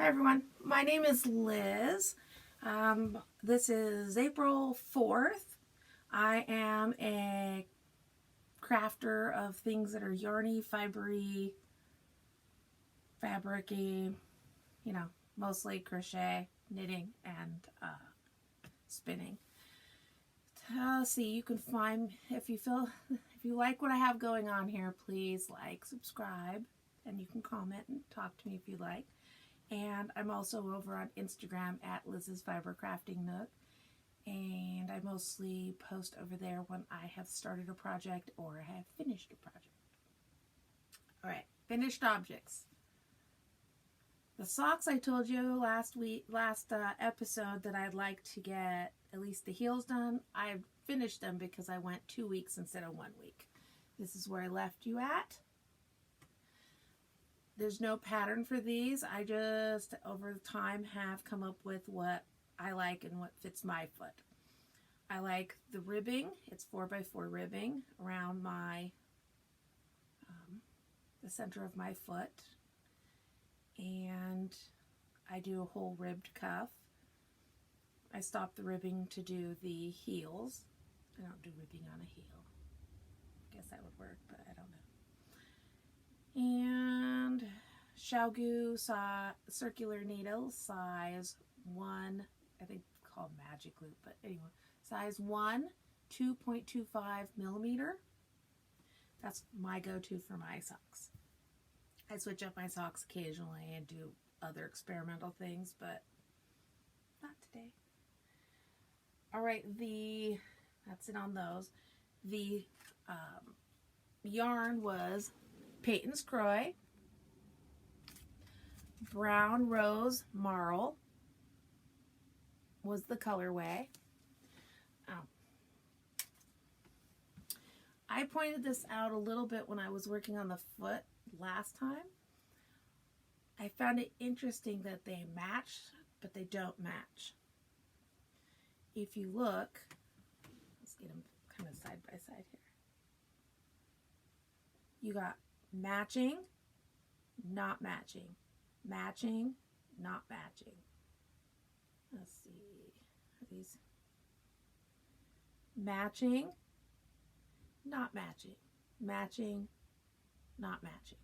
Hi everyone, my name is Liz. This is April 4th. I am a crafter of things that are yarny, fibery, fabricy, mostly crochet, knitting, and spinning. Let's see, you can find, if you like what I have going on here, please like, subscribe, and you can comment and talk to me if you like. And I'm also over on Instagram at Liz's Fiber Crafting Nook. And I mostly post over there when I have started a project or have finished a project. Alright, finished objects. The socks I told you last episode that I'd like to get at least the heels done. I finished them because I went 2 weeks instead of 1 week. This is where I left you at. There's no pattern for these. I just, over time, have come up with what I like and what fits my foot. I like the ribbing. It's 4x4 ribbing around my, the center of my foot. And I do a whole ribbed cuff. I stop the ribbing to do the heels. I don't do ribbing on a heel. I guess that would work, but I don't know. And Xiaogu circular needle, size 1, I think called magic loop, but anyway, size 1, 2.25 millimeter. That's my go-to for my socks. I switch up my socks occasionally and do other experimental things, but not today. All right, that's it on those. The yarn was Peyton's Croy, Brown Rose Marl was the colorway. I pointed this out a little bit when I was working on the foot last time. I found it interesting that they match, but they don't match. If you look, let's get them kind of side by side here. You got matching, not matching, matching, not matching. Let's see, are these matching, not matching, matching, not matching.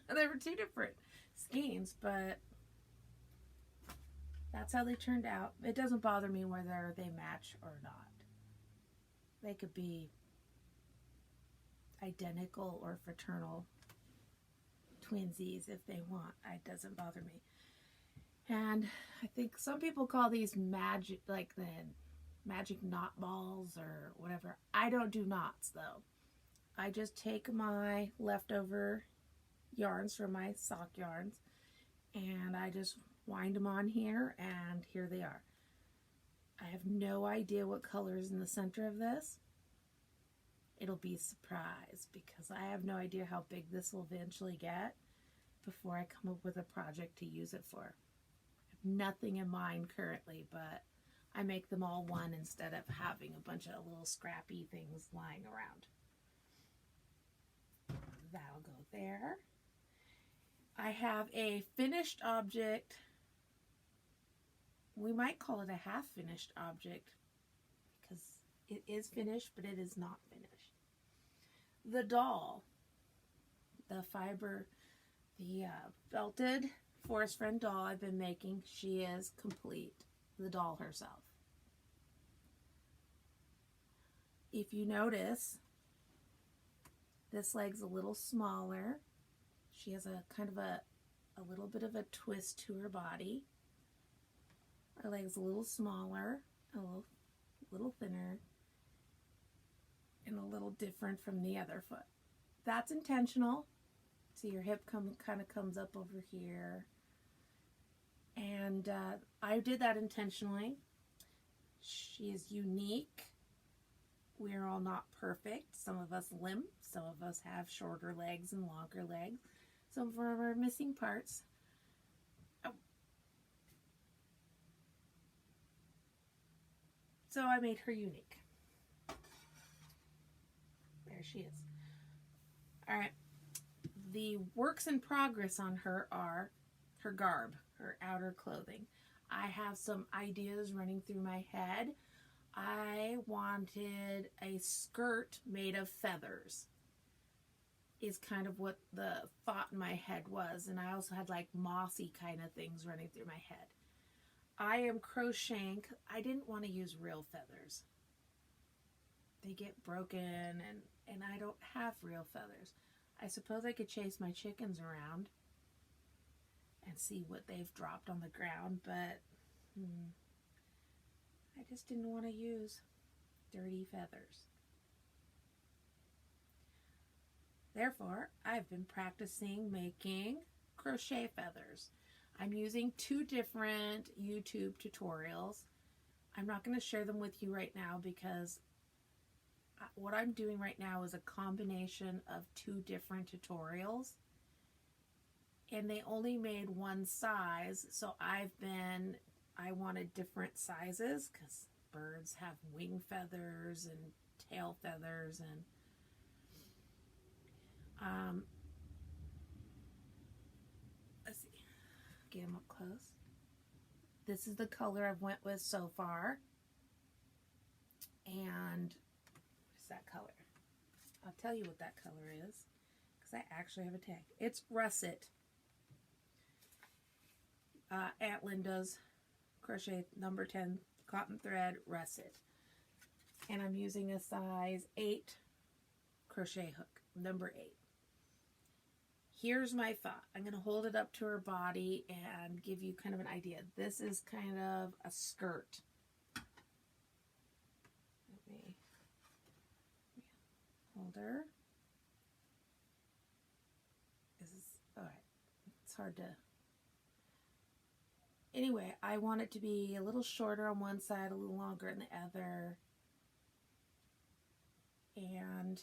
There were two different skeins, but that's how they turned out. It doesn't bother me whether they match or not. They could be identical or fraternal twinsies if they want. It doesn't bother me. And I think some people call these magic, like the magic knot balls or whatever. I don't do knots though. I just take my leftover yarns from my sock yarns and I just wind them on here, and here they are. I have no idea what color is in the center of this. It'll be a surprise because I have no idea how big this will eventually get before I come up with a project to use it for. I have nothing in mind currently, but I make them all one instead of having a bunch of little scrappy things lying around. That'll go there. I have a finished object. We might call it a half finished object because it is finished, but it is not finished. The doll, the fiber, the felted Forest Friend doll I've been making, she is complete. The doll herself. If you notice, this leg's a little smaller. She has a kind of a little bit of a twist to her body. Her leg's a little smaller, a little thinner, and a little different from the other foot. That's intentional. See, your hip kind of comes up over here. And I did that intentionally. She is unique. We're all not perfect. Some of us limp. Some of us have shorter legs and longer legs. Some of them are missing parts. So I made her unique. There she is. All right. the works in progress on her are her garb, her outer clothing. I have some ideas running through my head. I wanted a skirt made of feathers, is kind of what the thought in my head was. And I also had like mossy kind of things running through my head. I am crocheting. I didn't want to use real feathers. They get broken and I don't have real feathers. I suppose I could chase my chickens around and see what they've dropped on the ground, but I just didn't want to use dirty feathers. Therefore, I've been practicing making crochet feathers. I'm using 2 different YouTube tutorials. I'm not going to share them with you right now because what I'm doing right now is a combination of 2 different tutorials. And they only made one size, so I wanted different sizes because birds have wing feathers and tail feathers, and let's see, get them up close. This is the color I've went with so far, and what's that color? I'll tell you what that color is because I actually have a tag. It's Russet. Aunt Linda's crochet number 10 cotton thread russet, and I'm using a size 8 crochet hook, number 8. Here's my thought. I'm going to hold it up to her body and give you kind of an idea. This is kind of a skirt. Let me hold her. This is all right. It's hard to. Anyway, I want it to be a little shorter on one side, a little longer on the other. And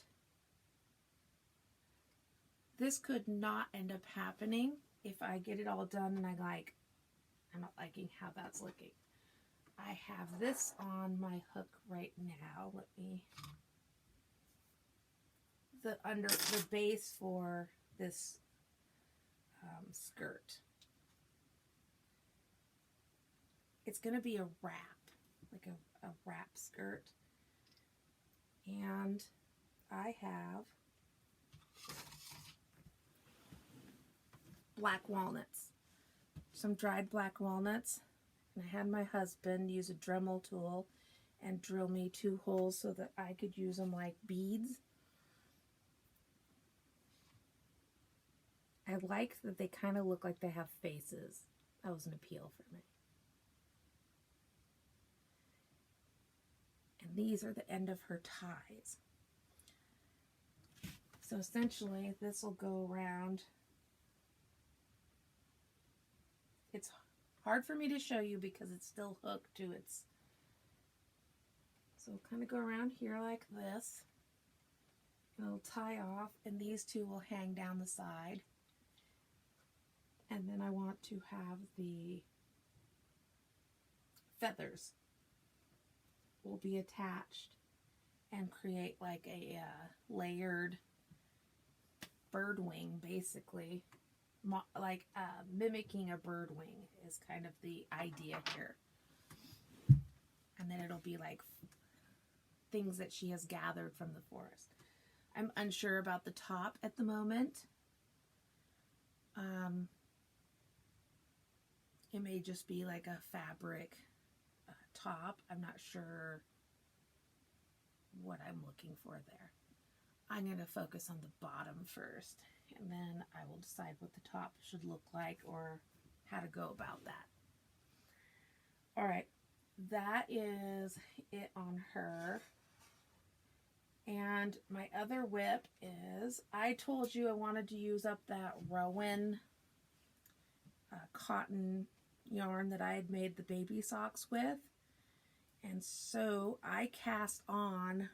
this could not end up happening if I get it all done and I'm not liking how that's looking. I have this on my hook right now. Let me, under the base for this skirt. It's going to be a wrap, like a wrap skirt. And I have black walnuts, some dried black walnuts. And I had my husband use a Dremel tool and drill me 2 holes so that I could use them like beads. I like that they kind of look like they have faces. That was an appeal for me. And these are the end of her ties. So essentially, this will go around. It's hard for me to show you because it's still hooked to its. So kind of go around here like this. And it'll tie off, and these 2 will hang down the side. And then I want to have the feathers will be attached and create like a layered bird wing, basically. Like mimicking a bird wing is kind of the idea here. And then it'll be like things that she has gathered from the forest. I'm unsure about the top at the moment. It may just be like a fabric top. I'm not sure what I'm looking for there. I'm going to focus on the bottom first, and then I will decide what the top should look like or how to go about that. All right, that is it on her. And my other whip is, I told you I wanted to use up that Rowan cotton yarn that I had made the baby socks with. And so I cast on,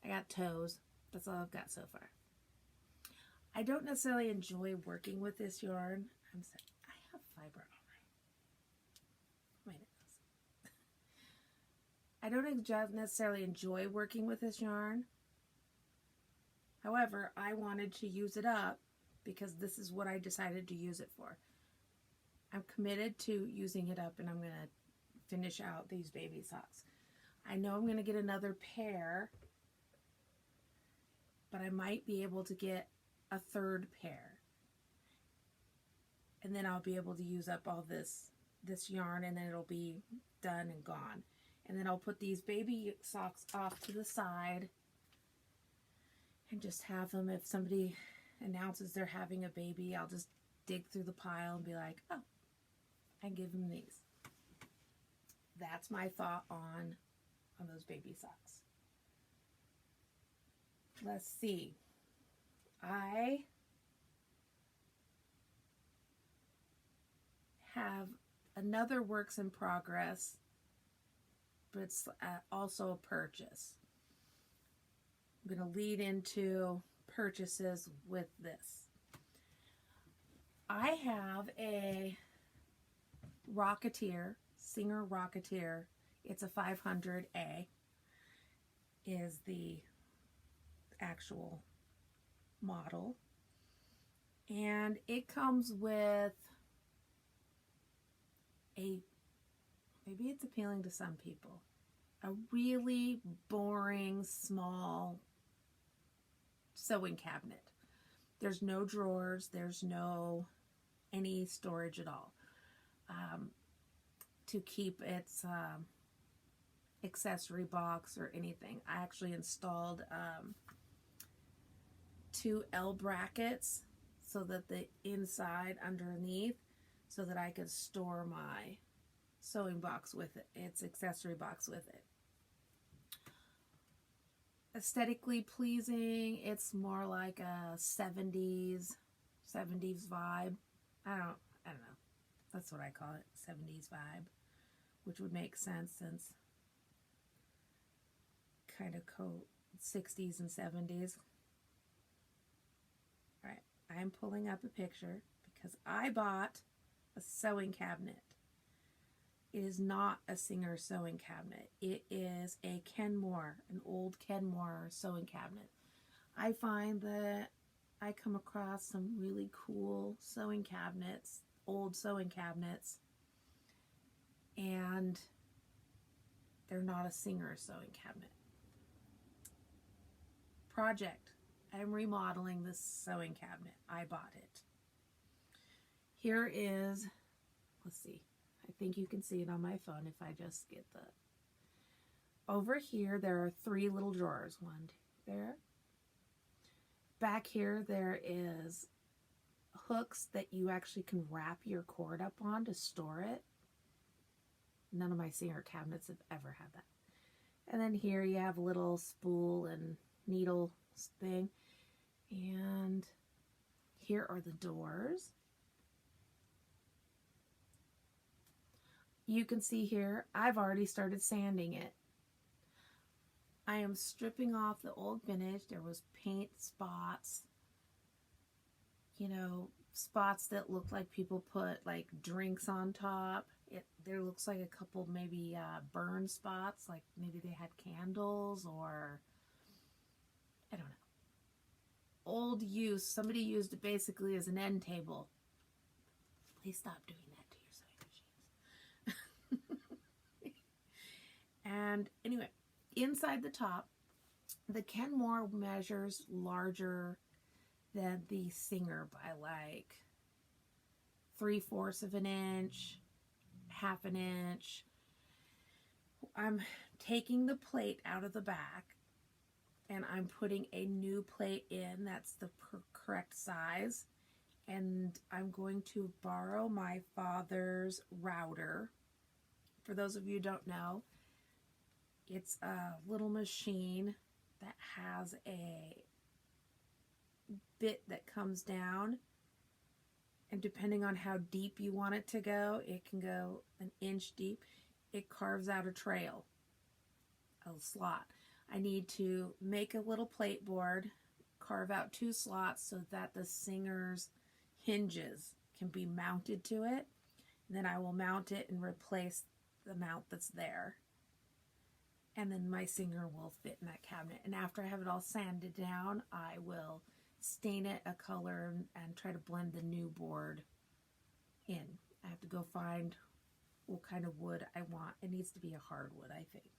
I got toes. That's all I've got so far. I don't necessarily enjoy working with this yarn. I have fiber on my nose. I don't necessarily enjoy working with this yarn. However, I wanted to use it up because this is what I decided to use it for. I'm committed to using it up, and I'm going to finish out these baby socks. I know I'm going to get another pair, but I might be able to get a third pair. And then I'll be able to use up all this yarn, and then it'll be done and gone. And then I'll put these baby socks off to the side and just have them. If somebody announces they're having a baby, I'll just dig through the pile and be like, oh, and give them these. That's my thought on those baby socks. Let's see. I have another works in progress, but it's also a purchase. I'm going to lead into purchases with this. I have a Rocketeer, Singer Rocketeer. It's a 500A is the actual model. And it comes with maybe it's appealing to some people, a really boring small sewing cabinet. There's no drawers, there's no any storage at all to keep its accessory box or anything. I actually installed 2 L brackets so that the inside underneath, so that I could store my sewing box with it, its accessory box with it. Aesthetically pleasing, it's more like a 70s vibe. I don't know. That's what I call it, 70s vibe, which would make sense since kind of 60s and 70s. All right, I'm pulling up a picture because I bought a sewing cabinet. It is not a Singer sewing cabinet. It is a Kenmore, an old Kenmore sewing cabinet. I find that I come across some really cool sewing cabinets, old sewing cabinets, and they're not a Singer sewing cabinet. Project. I'm remodeling this sewing cabinet. I bought it. Here is, let's see, I think you can see it on my phone if I just get the, over here there are 3 little drawers, 1, 2, there. Back here there is hooks that you actually can wrap your cord up on to store it. None of my Singer cabinets have ever had that. And then here you have a little spool and needle thing. And here are the doors. You can see here, I've already started sanding it. I am stripping off the old vintage. There was paint spots, you know, spots that look like people put like drinks on top. There looks like a couple maybe burn spots, like maybe they had candles or, I don't know. Old use, somebody used it basically as an end table. Please stop doing that to your sewing machines. And anyway, inside the top, the Kenmore measures larger than the Singer by like 3/4 of an inch, 1/2 an inch. I'm taking the plate out of the back and I'm putting a new plate in that's the correct size. And I'm going to borrow my father's router. For those of you who don't know, it's a little machine that has a bit that comes down, and depending on how deep you want it to go, it can go 1 inch deep. It carves out a trail, a slot. I need to make a little plate board, carve out 2 slots so that the Singer's hinges can be mounted to it. And then I will mount it and replace the mount that's there. and then my Singer will fit in that cabinet. And after I have it all sanded down, I will stain it a color and try to blend the new board in. I have to go find what kind of wood I want. It needs to be a hardwood, I think.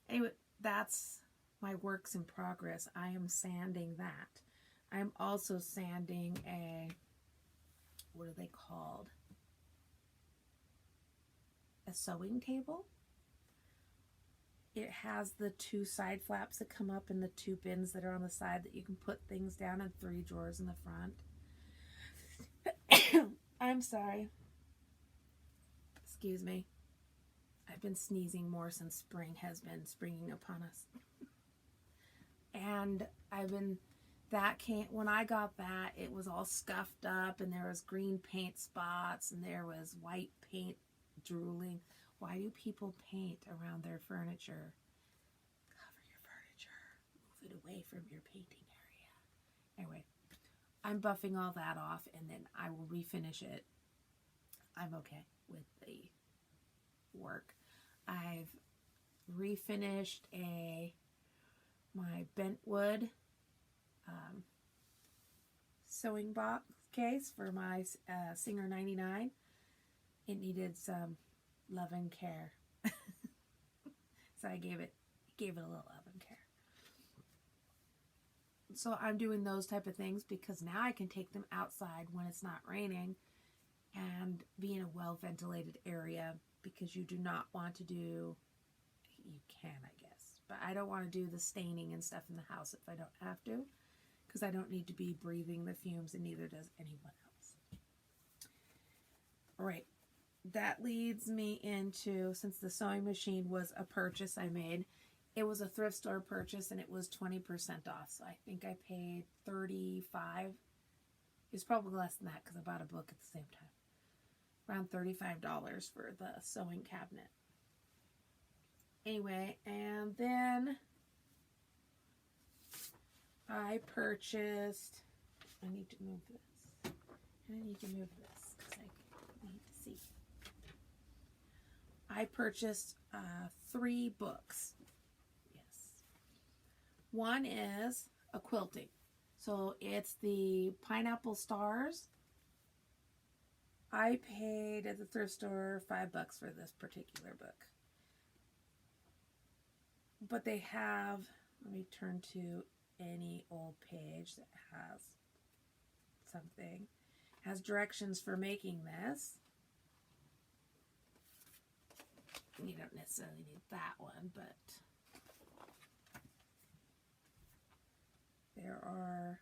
Anyway, that's my works in progress. I am sanding that. I'm also sanding a, what are they called? A sewing table. It has the 2 side flaps that come up and the 2 bins that are on the side that you can put things down, and 3 drawers in the front. I'm sorry. Excuse me. I've been sneezing more since spring has been springing upon us. And when I got that, it was all scuffed up and there was green paint spots and there was white paint drooling. Why do people paint around their furniture? Cover your furniture. Move it away from your painting area. Anyway, I'm buffing all that off and then I will refinish it. I'm okay with the work. I've refinished my bentwood sewing box case for my Singer 99. It needed some love and care. So I gave it a little love and care. So I'm doing those type of things because now I can take them outside when it's not raining and be in a well-ventilated area, because you do not want to do, you can, I guess, but I don't want to do the staining and stuff in the house if I don't have to, because I don't need to be breathing the fumes, and neither does anyone else. All right, that leads me into, since the sewing machine was a purchase I made, it was a thrift store purchase and it was 20% off, so I think I paid $35. It was probably less than that because I bought a book at the same time. Around $35 for the sewing cabinet. Anyway, and then I purchased, I need to move this, and I need to move this because I need to see. I purchased 3 books. Yes. One is a quilting. So it's the Pineapple Stars. I paid at the thrift store $5 for this particular book. But they have, let me turn to any old page that has something. It has directions for making this. You don't necessarily need that one, but there are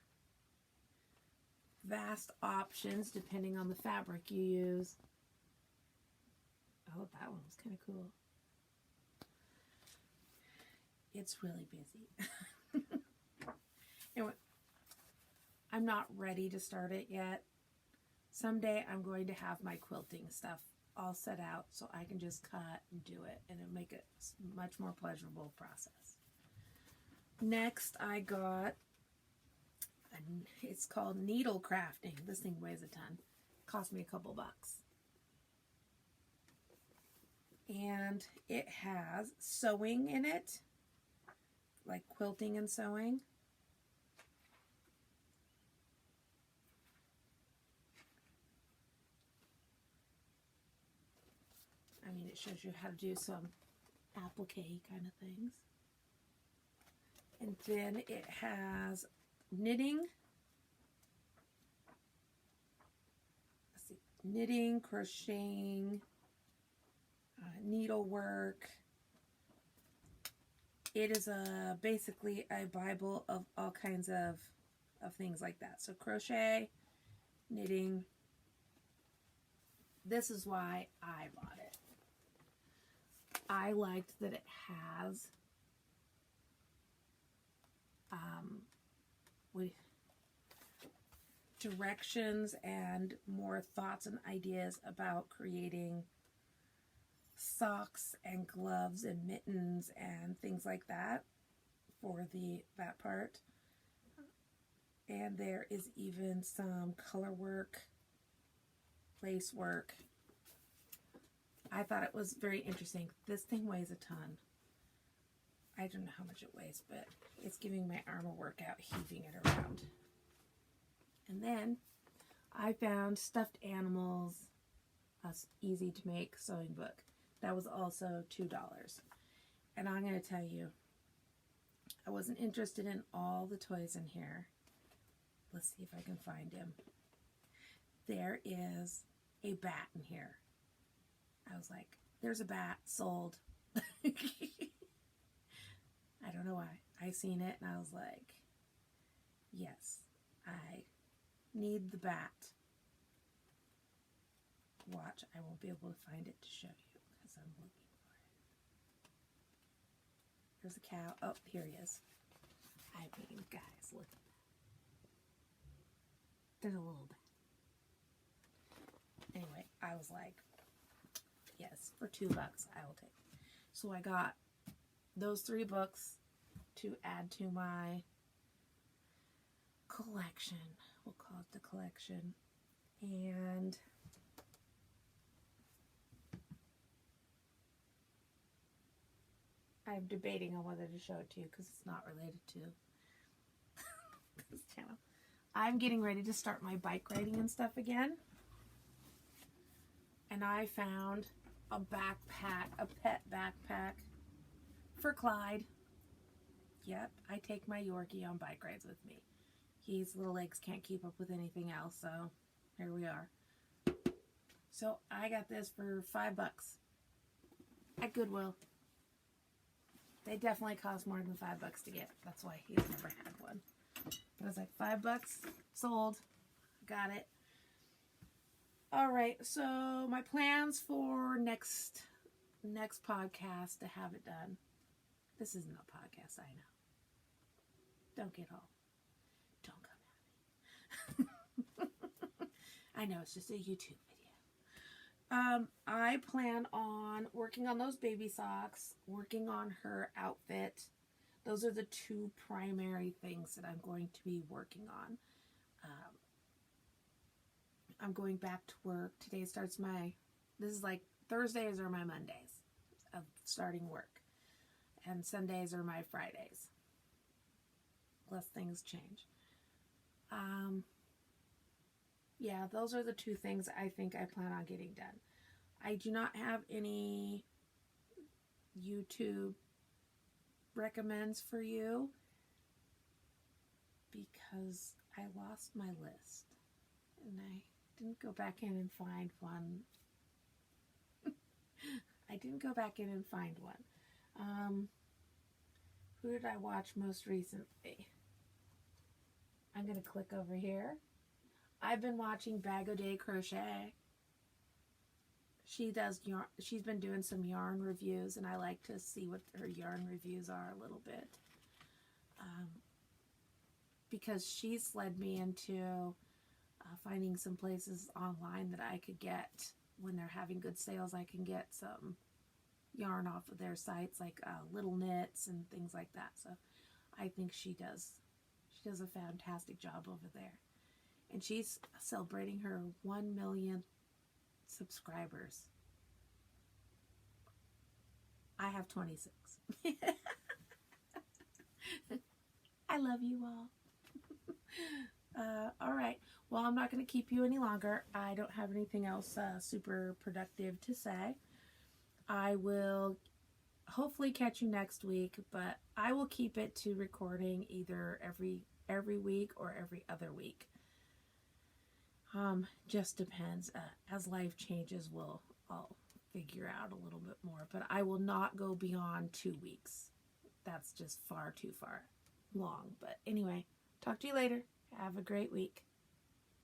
vast options depending on the fabric you use. Oh, that one was kind of cool. It's really busy. Anyway, I'm not ready to start it yet. Someday I'm going to have my quilting stuff all set out so I can just cut and do it, and it'll make it a much more pleasurable process. Next I got, it's called needle crafting. This thing weighs a ton. Cost me a couple bucks. And it has sewing in it, like quilting and sewing. I mean, it shows you how to do some applique kind of things. And then it has knitting. Let's see, knitting, crocheting, needlework. It is basically a Bible of all kinds of things like that. So crochet, knitting. This is why I bought it. I liked that it has with directions and more thoughts and ideas about creating socks and gloves and mittens and things like that for that part. And there is even some color work, lace work. I thought it was very interesting. This thing weighs a ton. I don't know how much it weighs, but it's giving my arm a workout heaving it around. And then I found stuffed animals, a easy to make sewing book. That was also $2. And I'm going to tell you, I wasn't interested in all the toys in here. Let's see if I can find him. There is a bat in here. I was like, there's a bat, sold. I don't know why. I seen it and I was like, yes, I need the bat. Watch, I won't be able to find it to show you because I'm looking for it. There's a cow. Oh, here he is. I mean, guys, look at that. There's a little bat. Anyway, I was like, yes, for $2 I will take. So I got those 3 books to add to my collection. We'll call it the collection. And I'm debating on whether to show it to you because it's not related to this channel. I'm getting ready to start my bike riding and stuff again. And I found a backpack, a pet backpack for Clyde. Yep, I take my Yorkie on bike rides with me. His little legs can't keep up with anything else, so here we are. So I got this for $5 at Goodwill. They definitely cost more than $5 to get. That's why he's never had one. But I was like, $5 sold. Got it. All right, so my plans for next podcast to have it done. This isn't a podcast, I know. Don't get all. Don't come at me. I know, it's just a YouTube video. I plan on working on those baby socks, working on her outfit. Those are the 2 primary things that I'm going to be working on. I'm going back to work. Today starts this is like Thursdays are my Mondays of starting work. And Sundays are my Fridays. Unless things change. Yeah, those are the 2 things I think I plan on getting done. I do not have any YouTube recommends for you because I lost my list. And I didn't go back in and find one. Who did I watch most recently? I'm going to click over here. I've been watching Bag O' Day Crochet. She does yarn. She's been doing some yarn reviews, and I like to see what her yarn reviews are a little bit. Because she's led me into finding some places online that I could get, when they're having good sales, I can get some yarn off of their sites, like Little Knits and things like that. So I think she does a fantastic job over there. And she's celebrating her 1 million subscribers. I have 26. I love you all. All right. Well, I'm not going to keep you any longer. I don't have anything else super productive to say. I will hopefully catch you next week, but I will keep it to recording either every week or every other week. Just depends. As life changes, I'll figure out a little bit more, but I will not go beyond 2 weeks. That's just far too far long. But anyway, talk to you later. Have a great week.